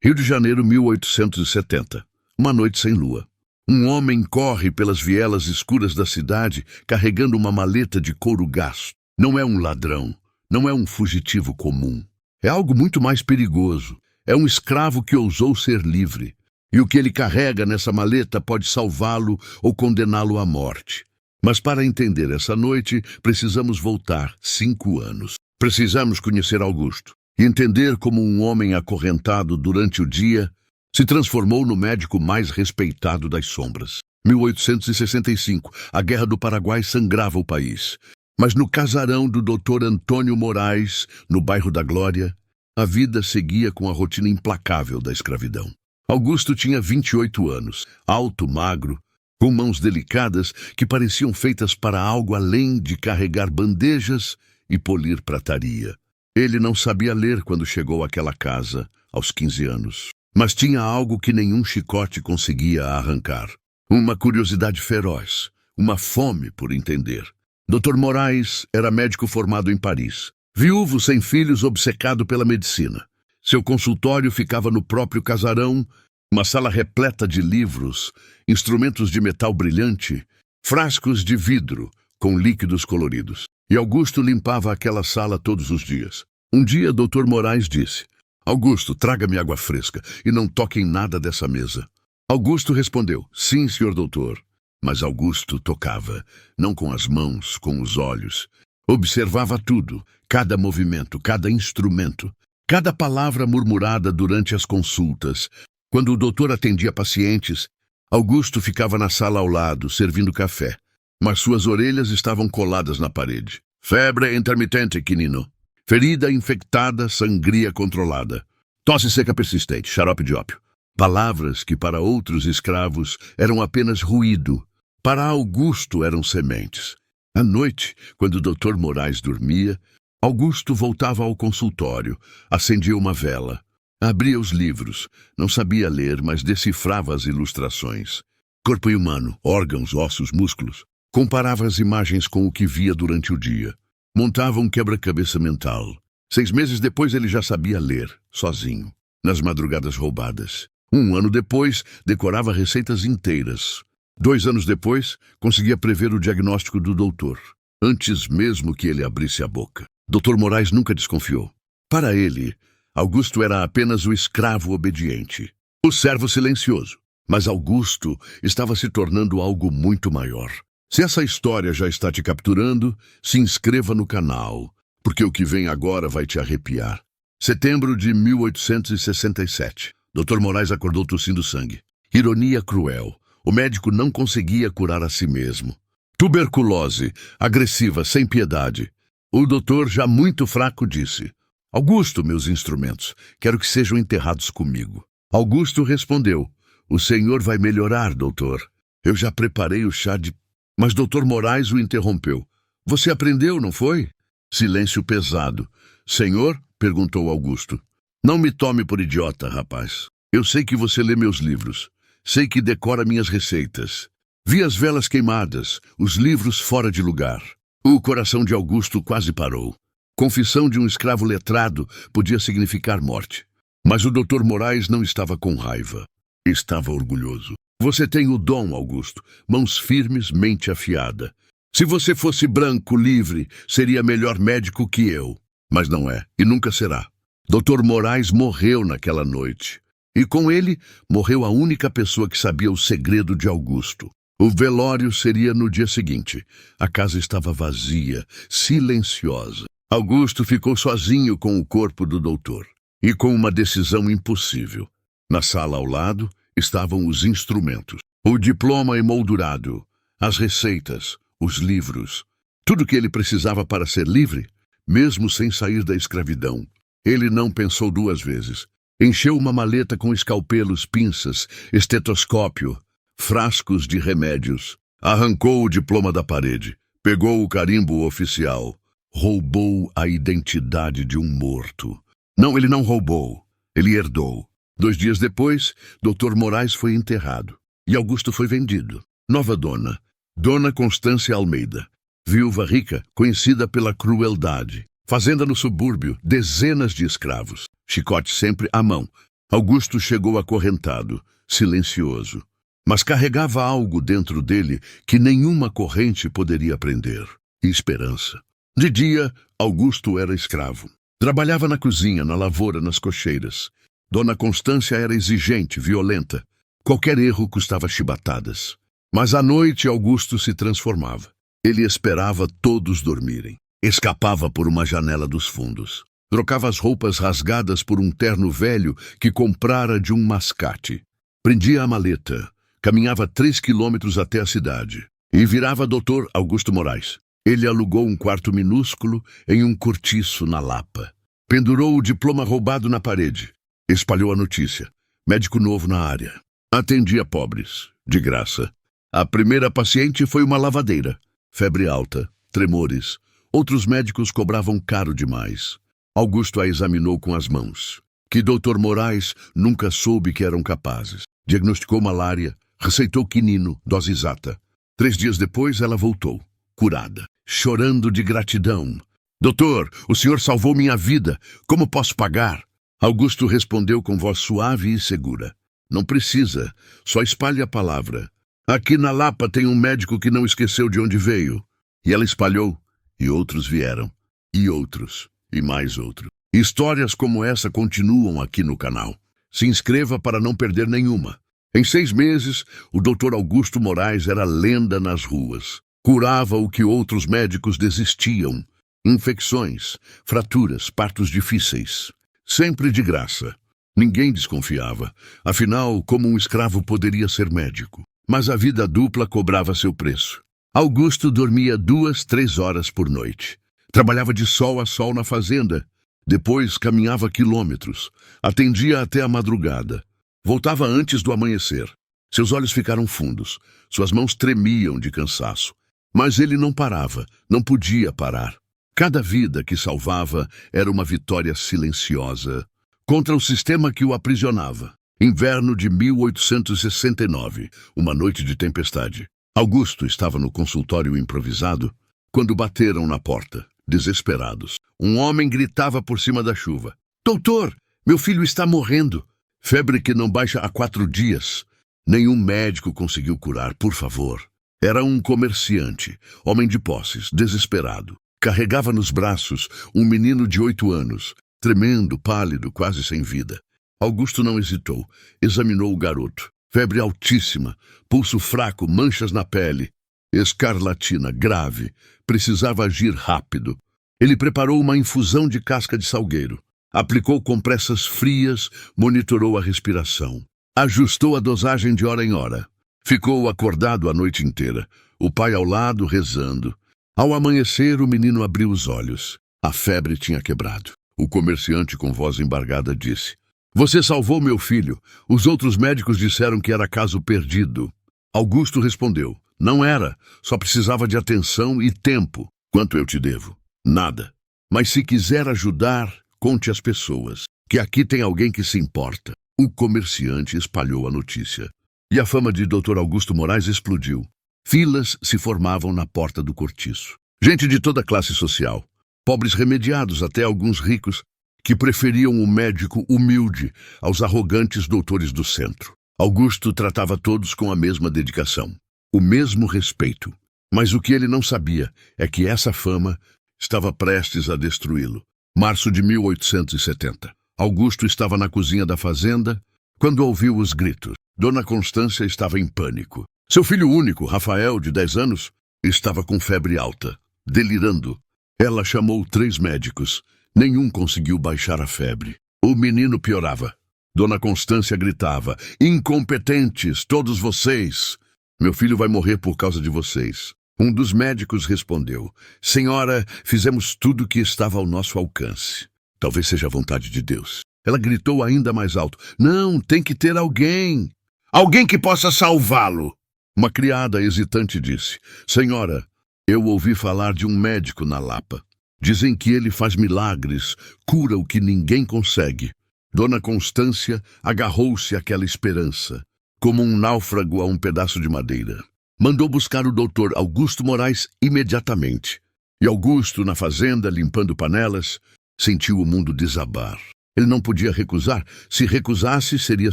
Rio de Janeiro, 1870. Uma noite sem lua. Um homem corre pelas vielas escuras da cidade carregando uma maleta de couro gasto. Não é um ladrão, não é um fugitivo comum. É algo muito mais perigoso. É um escravo que ousou ser livre. E o que ele carrega nessa maleta pode salvá-lo ou condená-lo à morte. Mas para entender essa noite, precisamos voltar 5 anos. Precisamos conhecer Augusto e entender como um homem acorrentado durante o dia se transformou no médico mais respeitado das sombras. 1865, a Guerra do Paraguai sangrava o país. Mas no casarão do Dr. Antônio Moraes, no bairro da Glória, a vida seguia com a rotina implacável da escravidão. Augusto tinha 28 anos, alto, magro, com mãos delicadas que pareciam feitas para algo além de carregar bandejas e polir prataria. Ele não sabia ler quando chegou àquela casa, aos 15 anos. Mas tinha algo que nenhum chicote conseguia arrancar. Uma curiosidade feroz, uma fome por entender. Dr. Moraes era médico formado em Paris. Viúvo sem filhos, obcecado pela medicina. Seu consultório ficava no próprio casarão, uma sala repleta de livros, instrumentos de metal brilhante, frascos de vidro com líquidos coloridos. E Augusto limpava aquela sala todos os dias. Um dia, Dr. Moraes disse: "Augusto, traga-me água fresca e não toque em nada dessa mesa." Augusto respondeu: "Sim, senhor doutor." Mas Augusto tocava, não com as mãos, com os olhos. Observava tudo, cada movimento, cada instrumento, cada palavra murmurada durante as consultas. Quando o doutor atendia pacientes, Augusto ficava na sala ao lado, servindo café. Mas suas orelhas estavam coladas na parede. Febre intermitente, quinino. Ferida infectada, sangria controlada. Tosse seca persistente, xarope de ópio. Palavras que para outros escravos eram apenas ruído. Para Augusto eram sementes. À noite, quando o Dr. Moraes dormia, Augusto voltava ao consultório, acendia uma vela, abria os livros, não sabia ler, mas decifrava as ilustrações. Corpo humano, órgãos, ossos, músculos. Comparava as imagens com o que via durante o dia. Montava um quebra-cabeça mental. 6 meses depois ele já sabia ler, sozinho, nas madrugadas roubadas. 1 ano depois, decorava receitas inteiras. 2 anos depois, conseguia prever o diagnóstico do doutor, antes mesmo que ele abrisse a boca. Dr. Moraes nunca desconfiou. Para ele, Augusto era apenas o escravo obediente, o servo silencioso. Mas Augusto estava se tornando algo muito maior. Se essa história já está te capturando, se inscreva no canal, porque o que vem agora vai te arrepiar. Setembro de 1867. Dr. Moraes acordou tossindo sangue. Ironia cruel. O médico não conseguia curar a si mesmo. Tuberculose, agressiva, sem piedade. O doutor, já muito fraco, disse: "Augusto, meus instrumentos, quero que sejam enterrados comigo." Augusto respondeu: "O senhor vai melhorar, doutor. Eu já preparei o chá de..." Mas Dr. Moraes o interrompeu. "Você aprendeu, não foi?" Silêncio pesado. "Senhor?" perguntou Augusto. "Não me tome por idiota, rapaz. Eu sei que você lê meus livros. Sei que decora minhas receitas. Vi as velas queimadas, os livros fora de lugar." O coração de Augusto quase parou. Confissão de um escravo letrado podia significar morte. Mas o Dr. Moraes não estava com raiva. Estava orgulhoso. "Você tem o dom, Augusto. Mãos firmes, mente afiada. Se você fosse branco, livre, seria melhor médico que eu. Mas não é, e nunca será." Dr. Moraes morreu naquela noite. E com ele, morreu a única pessoa que sabia o segredo de Augusto. O velório seria no dia seguinte. A casa estava vazia, silenciosa. Augusto ficou sozinho com o corpo do doutor. E com uma decisão impossível. Na sala ao lado estavam os instrumentos. O diploma emoldurado, as receitas, os livros. Tudo que ele precisava para ser livre, mesmo sem sair da escravidão. Ele não pensou 2 vezes. Encheu uma maleta com escalpelos, pinças, estetoscópio, frascos de remédios. Arrancou o diploma da parede. Pegou o carimbo oficial. Roubou a identidade de um morto. Não, ele não roubou. Ele herdou. 2 dias depois, Dr. Moraes foi enterrado. E Augusto foi vendido. Nova dona. Dona Constância Almeida. Viúva rica, conhecida pela crueldade. Fazenda no subúrbio, dezenas de escravos. Chicote sempre à mão. Augusto chegou acorrentado, silencioso, mas carregava algo dentro dele que nenhuma corrente poderia prender: esperança. De dia, Augusto era escravo. Trabalhava na cozinha, na lavoura, nas cocheiras. Dona Constância era exigente, violenta. Qualquer erro custava chibatadas. Mas à noite Augusto se transformava. Ele esperava todos dormirem. Escapava por uma janela dos fundos. Trocava as roupas rasgadas por um terno velho que comprara de um mascate. Prendia a maleta. Caminhava 3 quilômetros até a cidade. E virava Dr. Augusto Moraes. Ele alugou um quarto minúsculo em um cortiço na Lapa. Pendurou o diploma roubado na parede. Espalhou a notícia. Médico novo na área. Atendia pobres, de graça. A primeira paciente foi uma lavadeira. Febre alta, tremores. Outros médicos cobravam caro demais. Augusto a examinou com as mãos. Que Dr. Moraes nunca soube que eram capazes. Diagnosticou malária, receitou quinino, dose exata. 3 dias depois ela voltou, curada, chorando de gratidão. Doutor, o senhor salvou minha vida. Como posso pagar? Augusto respondeu com voz suave e segura. Não precisa, só espalhe a palavra. Aqui na Lapa tem um médico que não esqueceu de onde veio. E ela espalhou, e outros vieram, e outros, e mais outros. Histórias como essa continuam aqui no canal. Se inscreva para não perder nenhuma. Em 6 meses, o Dr. Augusto Moraes era lenda nas ruas. Curava o que outros médicos desistiam. Infecções, fraturas, partos difíceis. Sempre de graça. Ninguém desconfiava. Afinal, como um escravo poderia ser médico? Mas a vida dupla cobrava seu preço. Augusto dormia 2, 3 horas por noite. Trabalhava de sol a sol na fazenda. Depois caminhava quilômetros. Atendia até a madrugada. Voltava antes do amanhecer. Seus olhos ficaram fundos. Suas mãos tremiam de cansaço. Mas ele não parava. Não podia parar. Cada vida que salvava era uma vitória silenciosa contra o sistema que o aprisionava. Inverno de 1869, uma noite de tempestade. Augusto estava no consultório improvisado quando bateram na porta, desesperados. Um homem gritava por cima da chuva. Doutor, meu filho está morrendo. Febre que não baixa há 4 dias. Nenhum médico conseguiu curar, por favor. Era um comerciante, homem de posses, desesperado. Carregava nos braços um menino de 8 anos, tremendo, pálido, quase sem vida. Augusto não hesitou. Examinou o garoto. Febre altíssima, pulso fraco, manchas na pele. Escarlatina grave. Precisava agir rápido. Ele preparou uma infusão de casca de salgueiro. Aplicou compressas frias, monitorou a respiração. Ajustou a dosagem de hora em hora. Ficou acordado a noite inteira. O pai ao lado, rezando. Ao amanhecer, o menino abriu os olhos. A febre tinha quebrado. O comerciante, com voz embargada, disse: Você salvou meu filho. Os outros médicos disseram que era caso perdido. Augusto respondeu: Não era. Só precisava de atenção e tempo. Quanto eu te devo? Nada. Mas se quiser ajudar, conte às pessoas que aqui tem alguém que se importa. O comerciante espalhou a notícia. E a fama de Dr. Augusto Moraes explodiu. Filas se formavam na porta do cortiço. Gente de toda classe social. Pobres remediados, até alguns ricos, que preferiam o médico humilde aos arrogantes doutores do centro. Augusto tratava todos com a mesma dedicação, o mesmo respeito. Mas o que ele não sabia é que essa fama estava prestes a destruí-lo. Março de 1870. Augusto estava na cozinha da fazenda quando ouviu os gritos. Dona Constância estava em pânico. Seu filho único, Rafael, de 10 anos, estava com febre alta, delirando. Ela chamou 3 médicos. Nenhum conseguiu baixar a febre. O menino piorava. Dona Constância gritava: Incompetentes, todos vocês! Meu filho vai morrer por causa de vocês. Um dos médicos respondeu: Senhora, fizemos tudo o que estava ao nosso alcance. Talvez seja a vontade de Deus. Ela gritou ainda mais alto: Não, tem que ter alguém. Alguém que possa salvá-lo. Uma criada hesitante disse: Senhora, eu ouvi falar de um médico na Lapa. Dizem que ele faz milagres, cura o que ninguém consegue. Dona Constância agarrou-se àquela esperança, como um náufrago a um pedaço de madeira. Mandou buscar o Dr. Augusto Moraes imediatamente. E Augusto, na fazenda, limpando panelas, sentiu o mundo desabar. Ele não podia recusar. Se recusasse, seria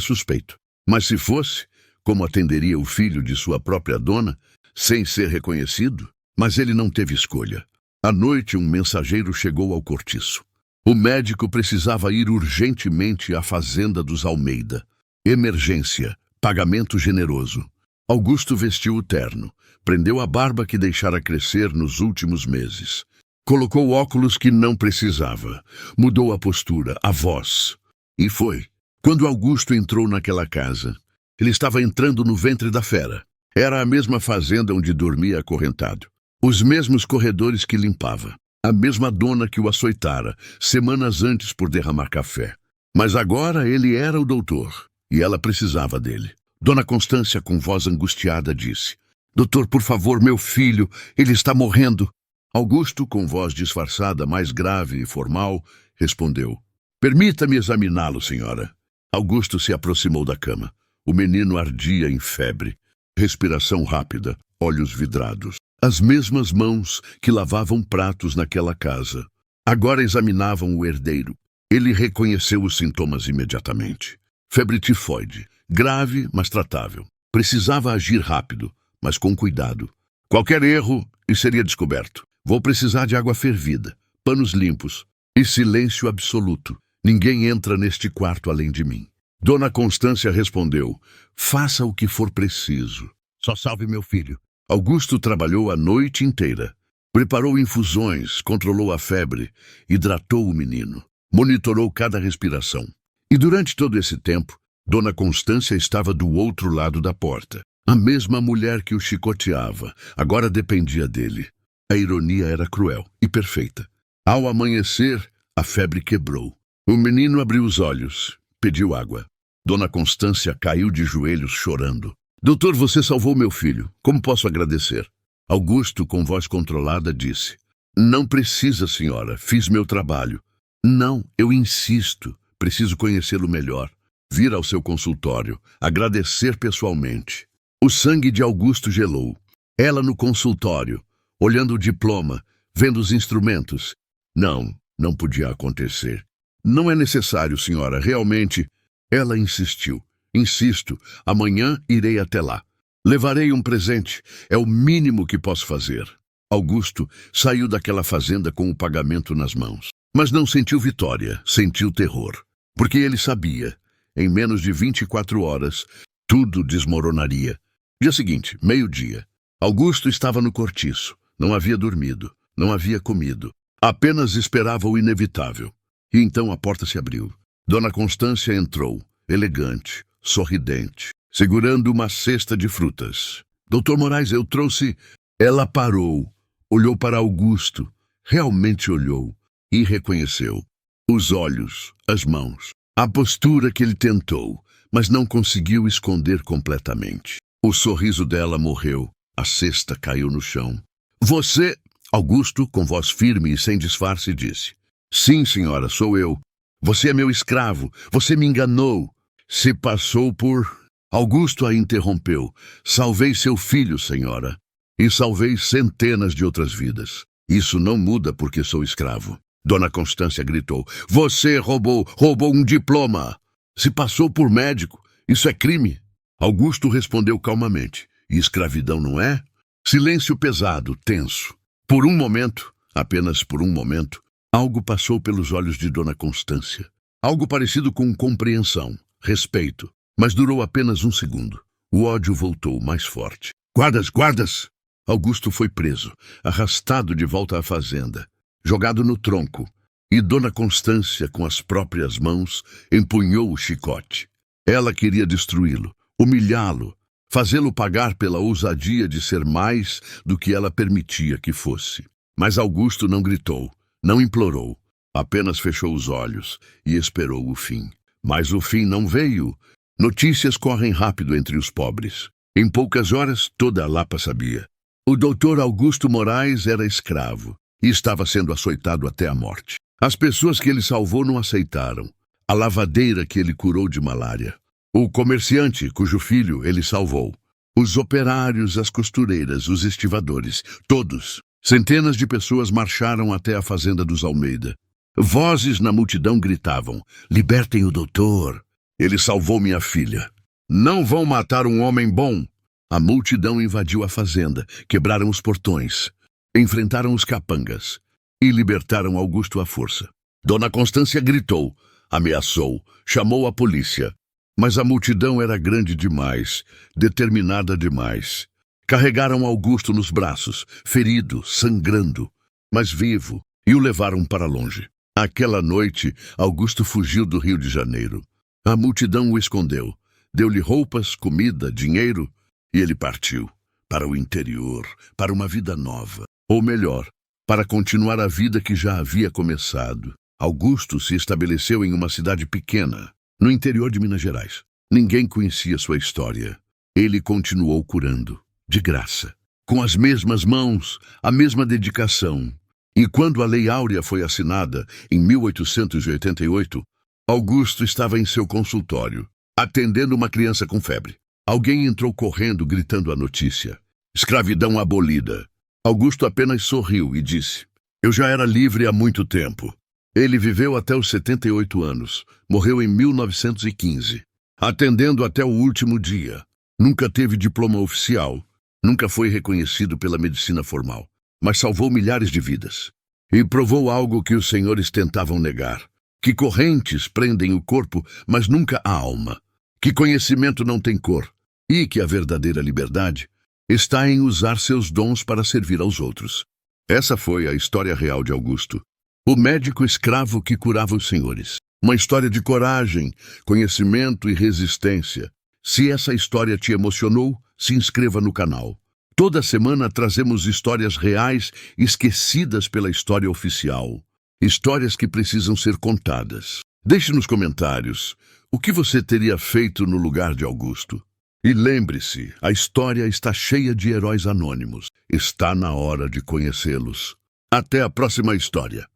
suspeito. Mas se fosse, como atenderia o filho de sua própria dona, sem ser reconhecido? Mas ele não teve escolha. À noite, um mensageiro chegou ao cortiço. O médico precisava ir urgentemente à fazenda dos Almeida. Emergência. Pagamento generoso. Augusto vestiu o terno. Prendeu a barba que deixara crescer nos últimos meses. Colocou óculos que não precisava. Mudou a postura, a voz. E foi. Quando Augusto entrou naquela casa, ele estava entrando no ventre da fera. Era a mesma fazenda onde dormia acorrentado. Os mesmos corredores que limpava. A mesma dona que o açoitara, semanas antes por derramar café. Mas agora ele era o doutor, e ela precisava dele. Dona Constância, com voz angustiada, disse: "Doutor, por favor, meu filho, ele está morrendo." Augusto, com voz disfarçada, mais grave e formal, respondeu: "Permita-me examiná-lo, senhora." Augusto se aproximou da cama. O menino ardia em febre. Respiração rápida, olhos vidrados. As mesmas mãos que lavavam pratos naquela casa. Agora examinavam o herdeiro. Ele reconheceu os sintomas imediatamente. Febre tifoide, grave, mas tratável. Precisava agir rápido, mas com cuidado. Qualquer erro e seria descoberto. Vou precisar de água fervida, panos limpos e silêncio absoluto. Ninguém entra neste quarto além de mim. Dona Constância respondeu: "Faça o que for preciso. Só salve meu filho." Augusto trabalhou a noite inteira. Preparou infusões, controlou a febre, hidratou o menino, monitorou cada respiração. E durante todo esse tempo, Dona Constância estava do outro lado da porta. A mesma mulher que o chicoteava, agora dependia dele. A ironia era cruel e perfeita. Ao amanhecer, a febre quebrou. O menino abriu os olhos, pediu água. Dona Constância caiu de joelhos chorando. "Doutor, você salvou meu filho. Como posso agradecer?" Augusto, com voz controlada, disse: "Não precisa, senhora. Fiz meu trabalho." "Não, eu insisto. Preciso conhecê-lo melhor. Vir ao seu consultório. Agradecer pessoalmente." O sangue de Augusto gelou. Ela no consultório, olhando o diploma, vendo os instrumentos. Não podia acontecer. "Não é necessário, senhora. Realmente." Ela insistiu. "Insisto. Amanhã irei até lá. Levarei um presente. É o mínimo que posso fazer." Augusto saiu daquela fazenda com o pagamento nas mãos. Mas não sentiu vitória, sentiu terror. Porque ele sabia, em menos de 24 horas, tudo desmoronaria. Dia seguinte, meio-dia. Augusto estava no cortiço. Não havia dormido, não havia comido. Apenas esperava o inevitável. E então a porta se abriu. Dona Constância entrou, elegante, sorridente, segurando uma cesta de frutas. "Doutor Moraes, eu trouxe..." Ela parou, olhou para Augusto, realmente olhou e reconheceu. Os olhos, as mãos, a postura que ele tentou, mas não conseguiu esconder completamente. O sorriso dela morreu, a cesta caiu no chão. "Você..." Augusto, com voz firme e sem disfarce, disse: "Sim, senhora, sou eu. Você é meu escravo. Você me enganou. Se passou por..." Augusto a interrompeu. "Salvei seu filho, senhora. E salvei centenas de outras vidas. Isso não muda porque sou escravo." Dona Constância gritou: "Você roubou um diploma. Se passou por médico. Isso é crime." Augusto respondeu calmamente: "E escravidão não é?" Silêncio pesado, tenso. Por um momento, apenas por um momento, algo passou pelos olhos de Dona Constância. Algo parecido com compreensão, respeito. Mas durou apenas um segundo. O ódio voltou mais forte. "Guardas, guardas!" Augusto foi preso, arrastado de volta à fazenda, jogado no tronco. E Dona Constância, com as próprias mãos, empunhou o chicote. Ela queria destruí-lo, humilhá-lo, fazê-lo pagar pela ousadia de ser mais do que ela permitia que fosse. Mas Augusto não gritou, não implorou, apenas fechou os olhos e esperou o fim. Mas o fim não veio. Notícias correm rápido entre os pobres. Em poucas horas, toda a Lapa sabia. O doutor Augusto Moraes era escravo e estava sendo açoitado até a morte. As pessoas que ele salvou não aceitaram. A lavadeira que ele curou de malária. O comerciante cujo filho ele salvou. Os operários, as costureiras, os estivadores, todos. Centenas de pessoas marcharam até a fazenda dos Almeida. Vozes na multidão gritavam: libertem o doutor. Ele salvou minha filha. Não vão matar um homem bom. A multidão invadiu a fazenda, quebraram os portões, enfrentaram os capangas e libertaram Augusto à força. Dona Constância gritou, ameaçou, chamou a polícia. Mas a multidão era grande demais, determinada demais. Carregaram Augusto nos braços, ferido, sangrando, mas vivo, e o levaram para longe. Aquela noite, Augusto fugiu do Rio de Janeiro. A multidão o escondeu, deu-lhe roupas, comida, dinheiro, e ele partiu para o interior, para uma vida nova. Ou melhor, para continuar a vida que já havia começado. Augusto se estabeleceu em uma cidade pequena, no interior de Minas Gerais. Ninguém conhecia sua história. Ele continuou curando, de graça, com as mesmas mãos, a mesma dedicação. E quando a Lei Áurea foi assinada, em 1888, Augusto estava em seu consultório, atendendo uma criança com febre. Alguém entrou correndo, gritando a notícia: escravidão abolida. Augusto apenas sorriu e disse: eu já era livre há muito tempo. Ele viveu até os 78 anos, morreu em 1915, atendendo até o último dia. Nunca teve diploma oficial, nunca foi reconhecido pela medicina formal, mas salvou milhares de vidas. E provou algo que os senhores tentavam negar: que correntes prendem o corpo, mas nunca a alma. Que conhecimento não tem cor. E que a verdadeira liberdade está em usar seus dons para servir aos outros. Essa foi a história real de Augusto, o médico escravo que curava os senhores. Uma história de coragem, conhecimento e resistência. Se essa história te emocionou, se inscreva no canal. Toda semana trazemos histórias reais esquecidas pela história oficial. Histórias que precisam ser contadas. Deixe nos comentários o que você teria feito no lugar de Augusto. E lembre-se, a história está cheia de heróis anônimos. Está na hora de conhecê-los. Até a próxima história.